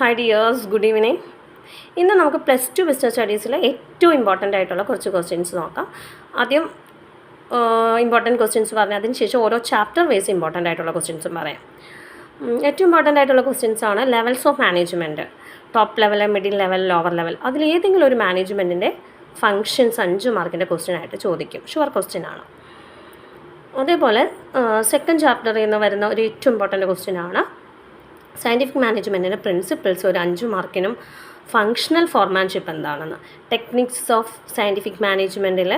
Hi dears, good evening. ഇന്ന് നമുക്ക് +2 business സ്റ്റഡീസിലെ ഏറ്റവും ഇമ്പോർട്ടൻ്റ് ആയിട്ടുള്ള കുറച്ച് ക്വസ്റ്റ്യൻസ് നോക്കാം. ആദ്യം ഇമ്പോർട്ടൻറ്റ് ക്വസ്റ്റ്യൻസ് പറഞ്ഞാൽ അതിന് ശേഷം ഓരോ ചാപ്റ്റർ വൈസ് ഇമ്പോർട്ടൻ്റ് ആയിട്ടുള്ള ക്വസ്റ്റ്യൻസും പറയാം. ഏറ്റവും ഇമ്പോർട്ടൻ്റ് ആയിട്ടുള്ള ക്വസ്റ്റ്യൻസ് ആണ് levels of management, top level, middle level, lower level. അതിലേതെങ്കിലും ഒരു മാനേജ്മെൻറ്റിൻ്റെ ഫങ്ഷൻസ് 5 മാർക്കിൻ്റെ ക്വസ്റ്റ്യൻ ആയിട്ട് ചോദിക്കും. ഷുവർ ക്വസ്റ്റ്യൻ ആണ്. അതേപോലെ സെക്കൻഡ് ചാപ്റ്ററിൽ നിന്ന് വരുന്ന ഒരു ഏറ്റവും ഇമ്പോർട്ടൻ്റ് ക്വസ്റ്റ്യൻ ആണ് സയൻറ്റിഫിക് മാനേജ്മെൻറ്റിൻ്റെ പ്രിൻസിപ്പിൾസ് ഒരു 5 മാർക്കിനും ഫങ്ഷണൽ ഫോർമാൻഷിപ്പ് എന്താണെന്ന്, ടെക്നിക്സ് ഓഫ് സയൻറ്റിഫിക് മാനേജ്മെൻറ്റിലെ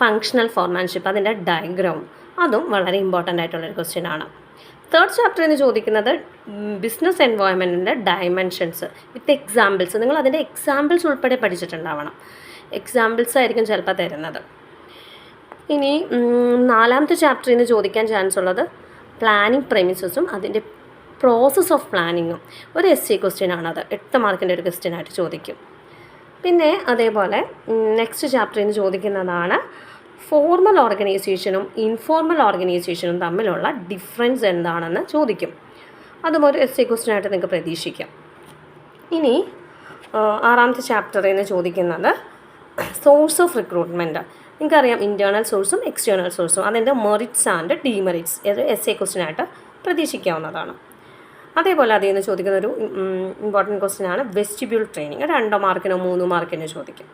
ഫങ്ഷണൽ ഫോർമാൻഷിപ്പ് അതിൻ്റെ ഡയഗ്രാം, അതും വളരെ ഇമ്പോർട്ടൻ്റ് ആയിട്ടുള്ളൊരു ക്വസ്റ്റ്യൻ ആണ്. തേർഡ് ചാപ്റ്ററിൽ നിന്ന് ചോദിക്കുന്നത് ബിസിനസ് എൻവയോൺമെൻറ്റിൻ്റെ ഡയമെൻഷൻസ് വിത്ത് എക്സാമ്പിൾസ്. നിങ്ങൾ അതിൻ്റെ എക്സാമ്പിൾസ് ഉൾപ്പെടെ പഠിച്ചിട്ടുണ്ടാവണം. എക്സാമ്പിൾസ് ആയിരിക്കും ചിലപ്പോൾ തരുന്നത്. ഇനി നാലാമത്തെ ചാപ്റ്ററിൽ നിന്ന് ചോദിക്കാൻ ചാൻസ് ഉള്ളത് പ്ലാനിങ് പ്രെമിസസും അതിൻ്റെ പ്രോസസ് ഓഫ് പ്ലാനിങ്ങും. ഒരു SC ക്വസ്റ്റ്യൻ ആണത്. 8 മാർക്കിൻ്റെ ഒരു ക്വസ്റ്റ്യൻ ആയിട്ട് ചോദിക്കും. പിന്നെ അതേപോലെ നെക്സ്റ്റ് ചാപ്റ്ററിൽ നിന്ന് ചോദിക്കുന്നതാണ് ഫോർമൽ ഓർഗനൈസേഷനും ഇൻഫോർമൽ ഓർഗനൈസേഷനും തമ്മിലുള്ള ഡിഫറൻസ് എന്താണെന്ന് ചോദിക്കും. അതും ഒരു SC ക്വസ്റ്റ്യൻ ആയിട്ട് നിങ്ങൾക്ക് പ്രതീക്ഷിക്കാം. ഇനി ആറാമത്തെ ചാപ്റ്ററിൽ നിന്ന് ചോദിക്കുന്നത് സോഴ്സ് ഓഫ് റിക്രൂട്ട്മെൻറ്റ്. നിങ്ങൾക്കറിയാം ഇൻറ്റേർണൽ സോഴ്സും എക്സ്റ്റേർണൽ സോഴ്സും, അതിൻ്റെ മെറിറ്റ്സ് ആൻഡ് ഡീമെറിറ്റ്സ് ഒരു SC ക്വസ്റ്റ്യൻ ആയിട്ട് പ്രതീക്ഷിക്കാവുന്നതാണ്. അതേപോലെ അതിൽ നിന്ന് ചോദിക്കുന്ന ഒരു ഇമ്പോർട്ടൻറ്റ് ക്വസ്റ്റ്യൻ ആണ് വെസ്റ്റിബ്യൂൾ ട്രെയിനിങ്. 2 മാർക്കിനോ 3 മാർക്കിനോ ചോദിക്കും.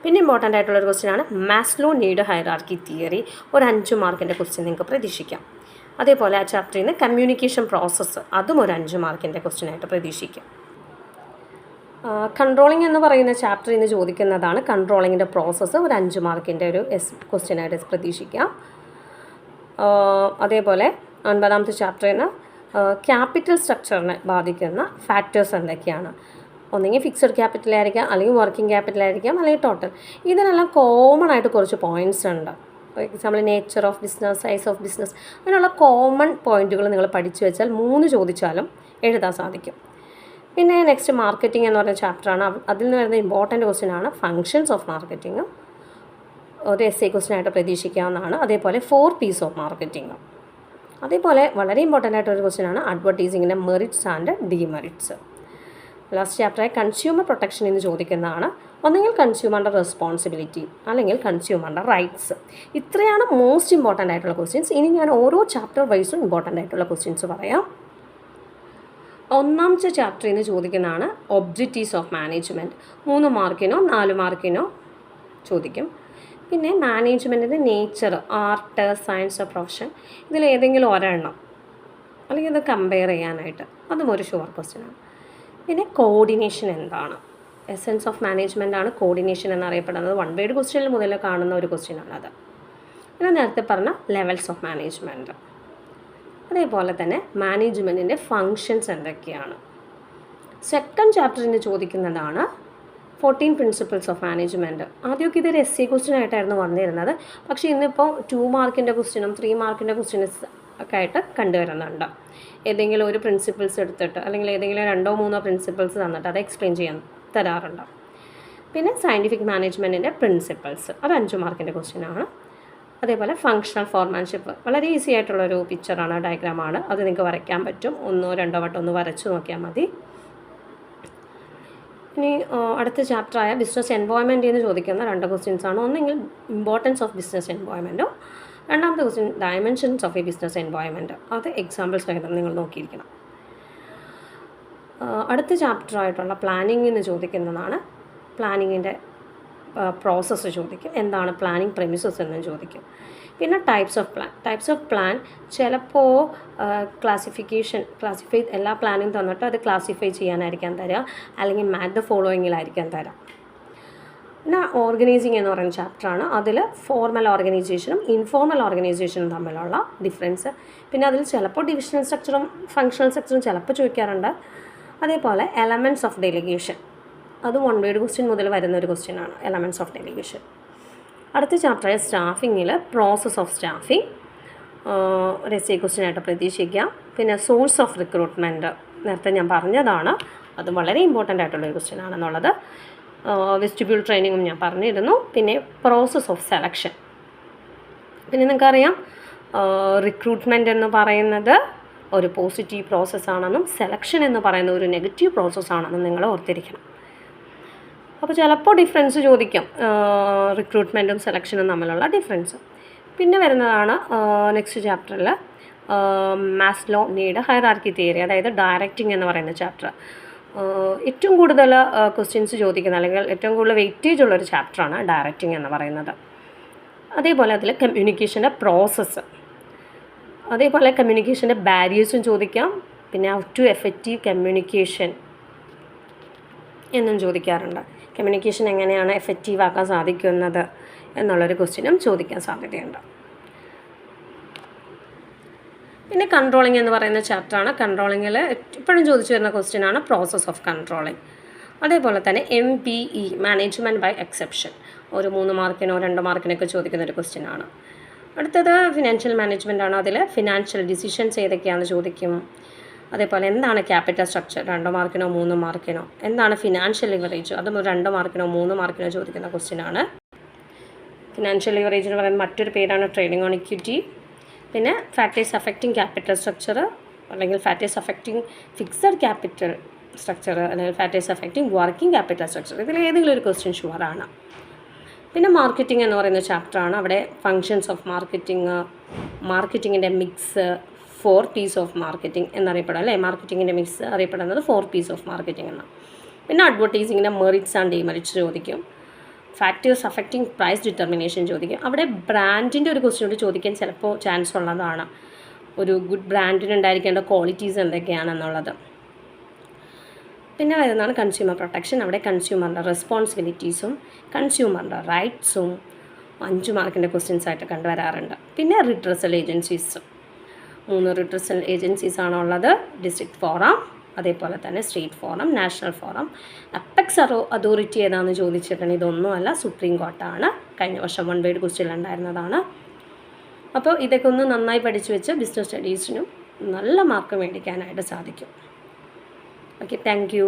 പിന്നെ ഇമ്പോർട്ടൻ്റ് ആയിട്ടുള്ളൊരു ക്വസ്റ്റ്യൻ ആണ് മാസ്ലോ നീഡ് ഹൈറാർക്കി തിയറി. ഒരു 5 മാർക്കിൻ്റെ ക്വസ്റ്റ്യൻ നിങ്ങൾക്ക് പ്രതീക്ഷിക്കാം. അതേപോലെ ആ ചാപ്റ്ററിൽ നിന്ന് കമ്മ്യൂണിക്കേഷൻ പ്രോസസ്സ്, അതും ഒരു 5 മാർക്കിൻ്റെ ക്വസ്റ്റ്യൻ ആയിട്ട് പ്രതീക്ഷിക്കാം. കൺട്രോളിംഗ് എന്ന് പറയുന്ന ചാപ്റ്ററിൽ നിന്ന് ചോദിക്കുന്നതാണ് കൺട്രോളിങ്ങിൻ്റെ പ്രോസസ്സ്, ഒരു 5 മാർക്കിൻ്റെ ഒരു ക്വസ്റ്റ്യൻ ആയിട്ട് പ്രതീക്ഷിക്കാം. അതേപോലെ 9ാമത്തെ ചാപ്റ്ററിൽ നിന്ന് ക്യാപിറ്റൽ സ്ട്രക്ചറിനെ ബാധിക്കുന്ന ഫാക്ടേഴ്സ് എന്തൊക്കെയാണ്. ഒന്നെങ്കിൽ ഫിക്സഡ് ക്യാപിറ്റലായിരിക്കാം, അല്ലെങ്കിൽ വർക്കിംഗ് ക്യാപിറ്റലായിരിക്കാം, അല്ലെങ്കിൽ ടോട്ടൽ. ഇതിനെല്ലാം കോമൺ ആയിട്ട് കുറച്ച് പോയിൻറ്റ്സ് ഉണ്ട്. For example nature of business, size of business, അങ്ങനെയുള്ള കോമൺ പോയിൻറ്റുകൾ നിങ്ങൾ പഠിച്ചു വെച്ചാൽ 3 ചോദിച്ചാലും എഴുതാൻ സാധിക്കും. പിന്നെ നെക്സ്റ്റ് മാർക്കറ്റിംഗ് എന്ന് പറഞ്ഞ ചാപ്റ്ററാണ്. അതിൽ നിന്ന് വരുന്ന ഇമ്പോർട്ടൻറ്റ് ക്വസ്റ്റ്യൻ ആണ് ഫങ്ഷൻസ് ഓഫ് മാർക്കറ്റിങ്ങും ഒരു SC ക്വസ്റ്റ്യൻ ആയിട്ട് പ്രതീക്ഷിക്കാവുന്നതാണ്. അതേപോലെ 4 P's ഓഫ് മാർക്കറ്റിങ്ങും. അതേപോലെ വളരെ ഇമ്പോർട്ടൻ്റ് ആയിട്ടൊരു ക്വസ്റ്റ്യൻ ആണ് അഡ്വർടൈസിങ്ങിൻ്റെ മെറിറ്റ്സ് ആൻഡ് ഡീമെറിറ്റ്സ്. ലാസ്റ്റ് ചാപ്റ്ററായി കൺസ്യൂമർ പ്രൊട്ടക്ഷൻ എന്ന് ചോദിക്കുന്നതാണ്. ഒന്നെങ്കിൽ കൺസ്യൂമറിൻ്റെ റെസ്പോൺസിബിലിറ്റി, അല്ലെങ്കിൽ കൺസ്യൂമറിൻ്റെ റൈറ്റ്സ്. ഇത്രയാണ് മോസ്റ്റ് ഇമ്പോർട്ടൻ്റ് ആയിട്ടുള്ള ക്വസ്റ്റ്യൻസ്. ഇനി ഞാൻ ഓരോ ചാപ്റ്റർ വൈസും ഇമ്പോർട്ടൻ്റ് ആയിട്ടുള്ള ക്വസ്റ്റ്യൻസ് പറയാം. 1ാമത്തെ ചാപ്റ്ററിൽ നിന്ന് ചോദിക്കുന്നതാണ് ഒബ്ജക്റ്റീവ്സ് ഓഫ് മാനേജ്മെൻറ്റ്. 3 മാർക്കിനോ 4 മാർക്കിനോ ചോദിക്കും. പിന്നെ മാനേജ്മെൻറ്റിൻ്റെ നേച്ചർ, ആർട്ട്, സയൻസ്, പ്രൊഫഷൻ, ഇതിലേതെങ്കിലും ഒരെണ്ണം അല്ലെങ്കിൽ ഇത് കമ്പയർ ചെയ്യാനായിട്ട്, അതും ഒരു ഷുവർ ക്വസ്റ്റ്യനാണ്. പിന്നെ കോർഡിനേഷൻ എന്താണ്, എസെൻസ് ഓഫ് മാനേജ്മെൻ്റ് ആണ് കോർഡിനേഷൻ എന്നറിയപ്പെടുന്നത്. 1 വേർഡ് ക്വസ്റ്റ്യനിൽ മുതൽ കാണുന്ന ഒരു ക്വസ്റ്റ്യനാണത്. പിന്നെ നേരത്തെ പറഞ്ഞ ലെവൽസ് ഓഫ് മാനേജ്മെൻറ്റ്. അതേപോലെ തന്നെ മാനേജ്മെൻറ്റിൻ്റെ ഫങ്ഷൻസ് എന്തൊക്കെയാണ്. സെക്കൻഡ് ചാപ്റ്ററിൽ നിന്ന് ചോദിക്കുന്നതാണ് 14 പ്രിൻസിപ്പിൾസ് ഓഫ് മാനേജ്മെൻറ്റ്. ആദ്യമൊക്കെ ഇതൊരു SC ക്വസ്റ്റ്യൻ ആയിട്ടായിരുന്നു വന്നിരുന്നത്. പക്ഷേ ഇന്നിപ്പോൾ 2 മാർക്കിൻ്റെ ക്വസ്റ്റ്യനും 3 മാർക്കിൻ്റെ ക്വസ്റ്റ്യൻസ് ഒക്കെ ആയിട്ട് കണ്ടുവരുന്നുണ്ട്. ഏതെങ്കിലും ഒരു പ്രിൻസിപ്പിൾസ് എടുത്തിട്ട്, അല്ലെങ്കിൽ ഏതെങ്കിലും 2-3 പ്രിൻസിപ്പിൾസ് തന്നിട്ട് അത് എക്സ്പ്ലെയിൻ ചെയ്യാൻ തരാറുണ്ട്. പിന്നെ സയൻറ്റിഫിക് മാനേജ്മെൻറ്റിൻ്റെ പ്രിൻസിപ്പിൾസ്, അത് 5 മാർക്കിൻ്റെ ക്വസ്റ്റ്യനാണ്. അതേപോലെ ഫങ്ഷണൽ ഫോർമാൻഷിപ്പ്, വളരെ ഈസി ആയിട്ടുള്ളൊരു പിക്ചറാണ്, ഡയഗ്രാമാണ്. അത് നിങ്ങൾക്ക് വരയ്ക്കാൻ പറ്റും. 1-2 വട്ടം ഒന്ന് വരച്ച് നോക്കിയാൽ മതി. ഇനി അടുത്ത ചാപ്റ്ററായ ബിസിനസ് എൻവയോൺമെൻറ്റിൽ നിന്ന് ചോദിക്കുന്ന 2 ക്വസ്റ്റ്യൻസാണ്. ഒന്നെങ്കിൽ ഇമ്പോർട്ടൻസ് ഓഫ് ബിസിനസ് എൻവയോൺമെൻറ്റും, 2ാമത്തെ question dimensions of a business environment. അത് എക്സാമ്പിൾസ് സഹിതം നിങ്ങൾ നോക്കിയിരിക്കണം. അടുത്ത ചാപ്റ്ററായിട്ടുള്ള പ്ലാനിങ്ങിൽ നിന്ന് ചോദിക്കുന്നതാണ് പ്ലാനിങ്ങിൻ്റെ പ്രോസസ്സ് ചോദിക്കും. എന്താണ് പ്ലാനിങ് പ്രെമിസസ് എന്നും ചോദിക്കും. പിന്നെ ടൈപ്സ് ഓഫ് പ്ലാൻ ചിലപ്പോൾ ക്ലാസിഫൈ എല്ലാ പ്ലാനും തന്നിട്ട് അത് ക്ലാസിഫൈ ചെയ്യാനായിരിക്കാം തരിക, അല്ലെങ്കിൽ മാറ്റ് ദ ഫോളോയിങ്ങിലായിരിക്കാം തരാം. പിന്നെ ഓർഗനൈസിങ് എന്ന് പറയുന്ന ചാപ്റ്ററാണ്. അതിൽ ഫോർമൽ ഓർഗനൈസേഷനും ഇൻഫോർമൽ ഓർഗനൈസേഷനും തമ്മിലുള്ള ഡിഫറൻസ്. പിന്നെ അതിൽ ചിലപ്പോൾ ഡിവിഷണൽ സ്ട്രക്ചറും ഫങ്ഷണൽ സ്ട്രക്ചറും ചിലപ്പോൾ ചോദിക്കാറുണ്ട്. അതേപോലെ എലമെൻറ്റ്സ് ഓഫ് ഡെലിഗേഷൻ, അത് 1 വേർഡ് ക്വസ്റ്റ്യൻ മുതൽ വരുന്ന ഒരു ക്വസ്റ്റ്യനാണ്, എലമെൻറ്റ്സ് ഓഫ് ഡെലിഗേഷൻ. അടുത്ത ചാപ്റ്ററായ സ്റ്റാഫിങ്ങിൽ പ്രോസസ് ഓഫ് സ്റ്റാഫിങ് ഒരു SC ക്വസ്റ്റ്യൻ ആയിട്ട് പ്രതീക്ഷിക്കാം. പിന്നെ സോഴ്സ് ഓഫ് റിക്രൂട്ട്മെൻറ്റ് നേരത്തെ ഞാൻ പറഞ്ഞതാണ്, അത് വളരെ ഇമ്പോർട്ടൻ്റ് ആയിട്ടുള്ളൊരു ക്വസ്റ്റ്യൻ ആണെന്നുള്ളത്. വെസ്റ്റിബ്യൂൾ ട്രെയിനിങ്ങും ഞാൻ പറഞ്ഞിരുന്നു. പിന്നെ പ്രോസസ് ഓഫ് സെലക്ഷൻ. പിന്നെ നിങ്ങൾക്കറിയാം റിക്രൂട്ട്മെൻറ്റ് എന്ന് പറയുന്നത് ഒരു പോസിറ്റീവ് പ്രോസസ്സാണെന്നും സെലക്ഷൻ എന്ന് പറയുന്ന ഒരു നെഗറ്റീവ് പ്രോസസ്സാണെന്നും നിങ്ങൾ ഓർത്തിരിക്കണം. അപ്പോൾ ചിലപ്പോൾ ഡിഫറൻസ് ചോദിക്കാം, റിക്രൂട്ട്മെൻറ്റും സെലക്ഷനും തമ്മിലുള്ള ഡിഫറൻസ്. പിന്നെ വരുന്നതാണ് നെക്സ്റ്റ് ചാപ്റ്ററിൽ മാസ്ലോ നീഡ് ഹൈറാർക്കി തിയറി, അതായത് ഡയറക്റ്റിംഗ് എന്ന് പറയുന്ന ചാപ്റ്റർ. ഏറ്റവും കൂടുതൽ ക്വസ്റ്റ്യൻസ് ചോദിക്കുന്ന അല്ലെങ്കിൽ ഏറ്റവും കൂടുതൽ വെയിറ്റേജ് ഉള്ളൊരു ചാപ്റ്ററാണ് ഡയറക്റ്റിംഗ് എന്ന് പറയുന്നത്. അതേപോലെ അതിൽ കമ്മ്യൂണിക്കേഷൻ്റെ പ്രോസസ്സ്, അതേപോലെ കമ്മ്യൂണിക്കേഷൻ്റെ ബാരിയേഴ്സും ചോദിക്കാം. പിന്നെ ഹൗ ടു എഫക്റ്റീവ് കമ്മ്യൂണിക്കേഷൻ എന്നും ചോദിക്കാറുണ്ട്. കമ്മ്യൂണിക്കേഷൻ എങ്ങനെയാണ് എഫക്റ്റീവ് ആക്കാൻ സാധിക്കുന്നത് എന്നുള്ളൊരു ക്വസ്റ്റ്യനും ചോദിക്കാൻ സാധ്യതയുണ്ട്. പിന്നെ കൺട്രോളിങ് എന്ന് പറയുന്ന ചാപ്റ്ററാണ്. കൺട്രോളിങ്ങിൽ ഇപ്പോഴും ചോദിച്ചു വരുന്ന ക്വസ്റ്റ്യനാണ് പ്രോസസ് ഓഫ് കൺട്രോളിങ്. അതേപോലെ തന്നെ MBE മാനേജ്മെൻറ്റ് ബൈ എക്സെപ്ഷൻ, ഒരു 3 മാർക്കിനോ 2 മാർക്കിനൊക്കെ ചോദിക്കുന്ന ഒരു ക്വസ്റ്റ്യനാണ്. അടുത്തത് ഫിനാൻഷ്യൽ മാനേജ്മെൻ്റ് ആണ്. അതിൽ ഫിനാൻഷ്യൽ ഡിസിഷൻസ് ഏതൊക്കെയാണെന്ന് ചോദിക്കും. അതേപോലെ എന്താണ് ക്യാപിറ്റൽ സ്ട്രക്ചർ, 2 മാർക്കിനോ 3 മാർക്കിനോ. എന്താണ് ഫിനാൻഷ്യൽ ലിവറേജ്, അതും 2 മാർക്കിനോ 3 മാർക്കിനോ ചോദിക്കുന്ന ക്വസ്റ്റ്യനാണ്. ഫിനാൻഷ്യൽ ലിവറേജ് എന്ന് പറയുന്ന മറ്റൊരു പേരാണ് ട്രേഡിംഗ് ഓൺ ഇക്വിറ്റി. പിന്നെ ഫാക്ടേഴ്സ് അഫക്റ്റിംഗ് ക്യാപിറ്റൽ സ്ട്രക്ചർ, അല്ലെങ്കിൽ factors affecting fixed capital structure, അല്ലെങ്കിൽ factors affecting working capital structure. ഇതിൽ ഏതെങ്കിലും ഒരു ക്വസ്റ്റ്യൻ ഷുവറാണ്. പിന്നെ മാർക്കറ്റിംഗ് എന്ന് പറയുന്ന ചാപ്റ്ററാണ്. അവിടെ ഫങ്ഷൻസ് ഓഫ് മാർക്കറ്റിംഗ്, മാർക്കറ്റിങ്ങിൻ്റെ മിക്സ്, 4 P's ഓഫ് മാർക്കറ്റിംഗ് എന്നറിയപ്പെടും അല്ലേ. മാർക്കറ്റിങ്ങിൻ്റെ മിക്സ് അറിയപ്പെടുന്നത് 4 P's ഓഫ് മാർക്കറ്റിംഗ് എന്നാണ്. പിന്നെ അഡ്വർടൈസിങ്ങിൻ്റെ മെറിറ്റ്സ് ആൻഡ് ഡിമെറിറ്റ്സ് ചോദിക്കും. ഫാക്ടേഴ്സ് അഫക്റ്റിംഗ് പ്രൈസ് ഡിറ്റർമിനേഷൻ ചോദിക്കും. അവിടെ ബ്രാൻഡിൻ്റെ ഒരു ക്വസ്റ്റ്യൻ കൂടി ചോദിക്കാൻ ചിലപ്പോൾ ചാൻസ് ഉള്ളതാണ്. ഒരു ഗുഡ് ബ്രാൻഡിനുണ്ടായിരിക്കേണ്ട ക്വാളിറ്റീസ് എന്തൊക്കെയാണെന്നുള്ളത്. പിന്നെ വരുന്നതാണ് കൺസ്യൂമർ പ്രൊട്ടക്ഷൻ. അവിടെ കൺസ്യൂമറിൻ്റെ റെസ്പോൺസിബിലിറ്റീസും കൺസ്യൂമറിൻ്റെ റൈറ്റ്സും 5 മാർക്കിൻ്റെ ക്വസ്റ്റ്യൻസ് ആയിട്ട് കണ്ടുവരാറുണ്ട്. പിന്നെ റിഡ്രസൽ ഏജൻസീസ്, 3 റിഡ്രസൽ ഏജൻസീസാണ് ഉള്ളത്. ഡിസ്ട്രിക്ട് ഫോറം, അതേപോലെ തന്നെ state forum, national forum. Apex authority ഏതാണെന്ന് ചോദിച്ചിട്ടുണ്ടെങ്കിൽ ഇതൊന്നുമല്ല, സുപ്രീം കോർട്ടാണ്. കഴിഞ്ഞ വർഷം 1 വേർഡ് ക്വസ്റ്റ്യൻ ഉണ്ടായിരുന്നതാണ്. അപ്പോൾ ഇതൊക്കെ ഒന്ന് നന്നായി പഠിച്ചു വെച്ച് ബിസിനസ് സ്റ്റഡീസിനും നല്ല മാർക്ക് മേടിക്കാനായിട്ട് സാധിക്കും. Okay, thank you.